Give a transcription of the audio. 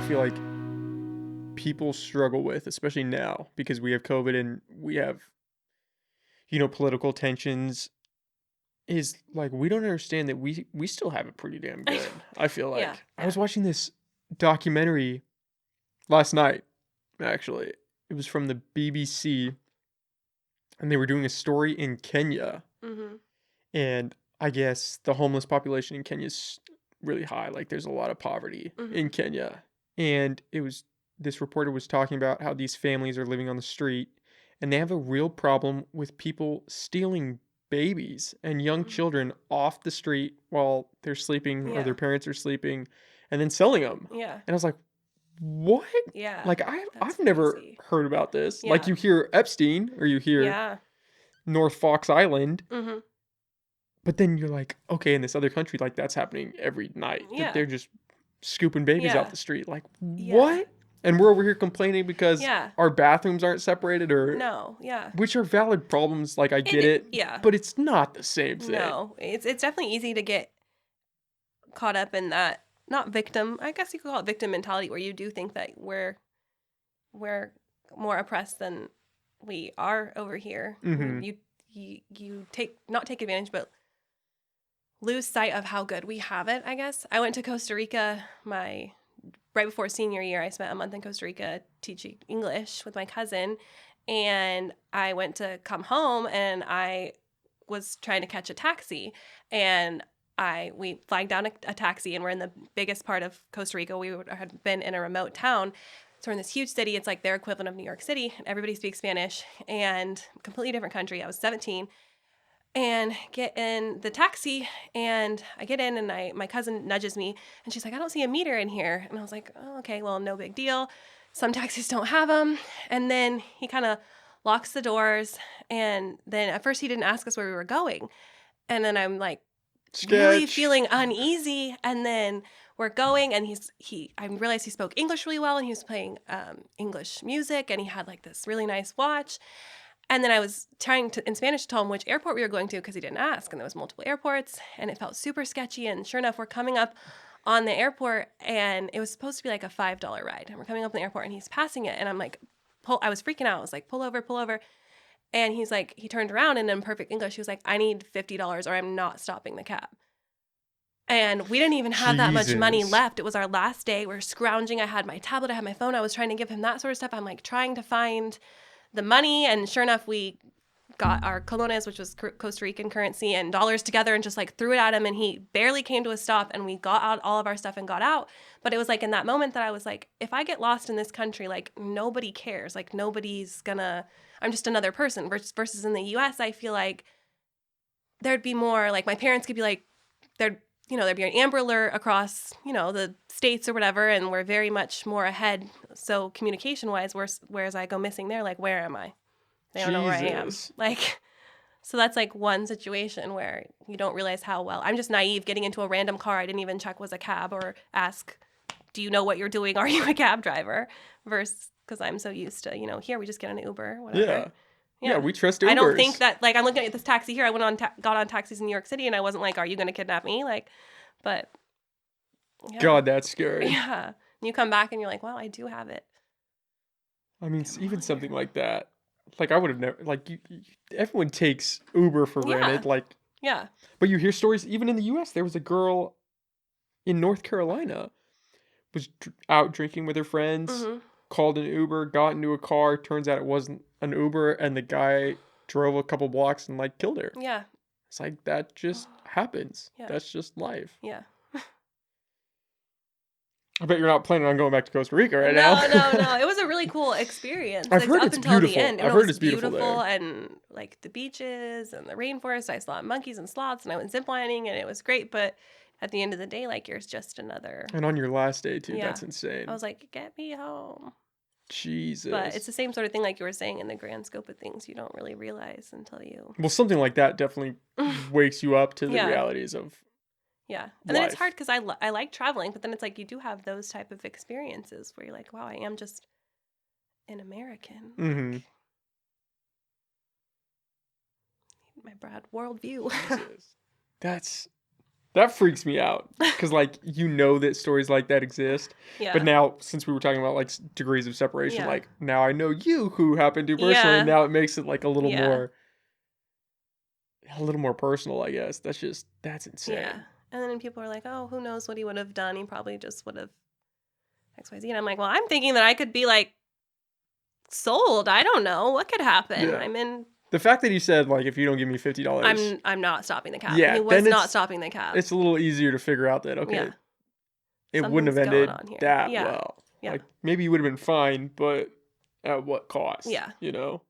feel like people struggle with, especially now because we have COVID and we have, political tensions, is like we don't understand that we still have it pretty damn I know. good. I feel Yeah, like I yeah. was watching this documentary last night, actually. It was from the BBC, and they were doing a story in Kenya. Mm-hmm. And I guess the homeless population in Kenya is really high. Like there's a lot of poverty Mm-hmm. in Kenya. And this reporter was talking about how these families are living on the street and they have a real problem with people stealing babies and young Mm-hmm. children off the street while they're sleeping or their Yeah, parents are sleeping and then selling them. yeah, And I was like, what? yeah. Like That's I've never crazy. heard about this. Like Yeah, you hear Epstein or you hear yeah. North Fox Island, Mm-hmm. but then you're like, okay, in this other country, like that's happening every night. That Yeah, they're just scooping babies out yeah, the street. Like, yeah, what? And we're over here complaining because yeah. our bathrooms aren't separated or No, yeah. which are valid problems, like I get it, Yeah. but it's not the same thing. No, it's definitely easy to get caught up in that, not victim. I guess you could call it victim mentality, where you do think that we're more oppressed than we are over here. Mm-hmm. You take advantage, but lose sight of how good we have it. I guess I went to Costa Rica right before senior year. I spent a month in Costa Rica teaching English with my cousin, and I went to come home and I was trying to catch a taxi, and we flagged down a taxi, and we're in the biggest part of Costa Rica. Had been in a remote town. So we're in this huge city. It's like their equivalent of New York City. Everybody speaks Spanish, and completely different country. I was 17 and get in the taxi, and I get in, and my cousin nudges me, and she's like, I don't see a meter in here. And I was like, oh, okay, well, no big deal. Some taxis don't have them. And then he kind of locks the doors, and then at first he didn't ask us where we were going. And then I'm like really Sketch. feeling uneasy, and then we're going, and I realized he spoke English really well, and he was playing English music, and he had like this really nice watch. And then I was trying to, in Spanish, to tell him which airport we were going to because he didn't ask. And there was multiple airports, and it felt super sketchy. And sure enough, we're coming up on the airport, and it was supposed to be like a $5 ride. And we're coming up on the airport, and he's passing it. And I'm like, I was freaking out. I was like, pull over, pull over. And he's like, he turned around, and in perfect English, he was like, I need $50 or I'm not stopping the cab. And we didn't even have that much money Jesus. left. It was our last day. We were scrounging. I had my tablet, I had my phone. I was trying to give him that sort of stuff. I'm like trying to find the money, and sure enough, we got our colones, which was Costa Rican currency, and dollars together, and just like threw it at him, and he barely came to a stop, and we got out all of our stuff and got out. But it was like in that moment that I was like, if I get lost in this country, like nobody cares, like nobody's gonna, I'm just another person. Versus in the US, I feel like there'd be more, like my parents could be like, there'd be an Amber Alert across, the states or whatever, and we're very much more ahead. So communication-wise, whereas I go missing there, like, where am I? They don't know where I am. Jesus. Like, so that's like one situation where you don't realize how well. I'm just naive getting into a random car I didn't even check was a cab or ask, do you know what you're doing? Are you a cab driver? Versus because I'm so used to, here we just get an Uber, whatever. Yeah. Yeah, we trust Ubers. I don't think that, like, I'm looking at this taxi here. I got on taxis in New York City, and I wasn't like, are you going to kidnap me? Like, but yeah. God, that's scary. Yeah. And you come back and you're like, well, I do have it. I mean, even something like that. Like I would have never like everyone takes Uber for granted. Like Yeah. but you hear stories even in the US. There was a girl in North Carolina was out drinking with her friends, Mm-hmm. called an Uber, got into a car, turns out it wasn't an Uber and the guy drove a couple blocks and like killed her. Yeah. It's like that just happens. Yeah. That's just life. Yeah. I bet you're not planning on going back to Costa Rica right now. No. It was a really cool experience. I've heard up it's until beautiful. the end. I've heard it's beautiful there. And like the beaches and the rainforest. I saw monkeys and sloths, and I went ziplining, and it was great. But at the end of the day, like, you're just another. And on your last day too, Yeah. that's insane. I was like, get me home. Jesus. But it's the same sort of thing, like you were saying, in the grand scope of things, you don't really realize until you. Well, something like that definitely wakes you up to the Yeah. realities of. Yeah. And then it's life. hard because I like traveling, but then it's like you do have those type of experiences where you're like, wow, I am just an American. Mm-hmm. My broad worldview. Jesus. That's That freaks me out because, like, that stories like that exist. But Yeah. now, since we were talking about, like, degrees of separation, Yeah. like, now I know you who happened to personally, and Yeah. now it makes it, like, Yeah. a little more personal, I guess. That's Yeah. insane. And then people are like, oh, who knows what he would have done? He probably just would have XYZ. And I'm like, well, I'm thinking that I could be like sold. I don't know. What could happen? Yeah. The fact that he said, like, if you don't give me $50, I'm not stopping the cab. And yeah, he then was not stopping the cab. it's a little easier to figure out that, okay, Yeah. it wouldn't have Something's going ended on here. that Yeah. well. Yeah. Like, maybe you would have been fine, but at what cost? Yeah. You know?